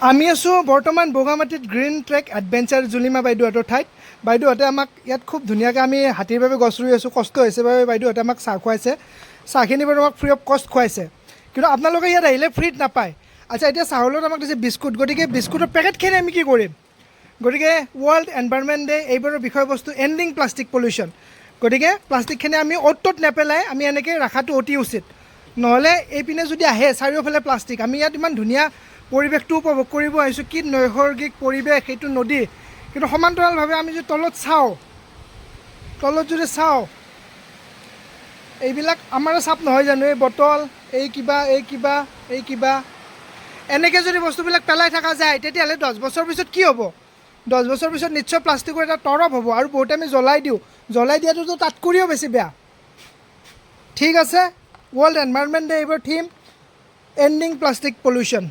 আমি আছোঁ বৰ্তমান বগামাটিত গ্ৰীণ ট্ৰেক এডভেঞ্চাৰ জুলিমা বাইদেউহঁতৰ ঠাইত। বাইদেউহঁতে আমাক ইয়াত খুব ধুনীয়াকৈ আমি হাতীৰ বাবে গছ ৰুই আছোঁ, কষ্ট হৈছে বাবে বাইদেউহঁতে আমাক চাহ খুৱাইছে। চাহখিনি বাৰু আমাক ফ্ৰী অফ কষ্ট খুৱাইছে, কিন্তু আপোনালোকে ইয়াত আহিলে ফ্ৰীত নাপায়। আচ্ছা, এতিয়া চাহৰ লগত আমাক দিছে বিস্কুট, গতিকে বিস্কুটৰ পেকেটখিনি আমি কি কৰিম? গতিকে ৱৰ্ল্ড এনভাইৰনমেণ্ট ডে এইবোৰৰ বিষয়বস্তু এণ্ডিং প্লাষ্টিক পলিউশ্যন। গতিকে প্লাষ্টিকখিনি আমি অ'ত ত'ত নেপেলাই আমি এনেকৈ ৰখাটো অতি উচিত। নহ'লে এইপিনে যদি আহে চাৰিওফালে প্লাষ্টিক, আমি ইয়াত ইমান ধুনীয়া পৰিৱেশটো উপভোগ কৰিব আহিছোঁ, কি নৈসৰ্গিক পৰিৱেশ, সেইটো নদী, কিন্তু সমান্তৰালভাৱে আমি যদি তলত যদি চাওঁ এইবিলাক আমাৰে চাপ নহয় জানো? এই বটল, এই কিবা এনেকৈ যদি বস্তুবিলাক পেলাই থকা যায়, তেতিয়াহ'লে 10 বছৰ পিছত কি হ'ব? 10 বছৰ পিছত নিশ্চয় প্লাষ্টিকৰ এটা তৰপ হ'ব, আৰু বহুতে আমি জ্বলাই দিয়াটোতো তাতকৈও বেছি বেয়া। ঠিক আছে, ৱৰ্ল্ড এনভাইৰনমেণ্ট ডে এইবাৰ থিম এণ্ডিং প্লাষ্টিক পলিউশ্যন।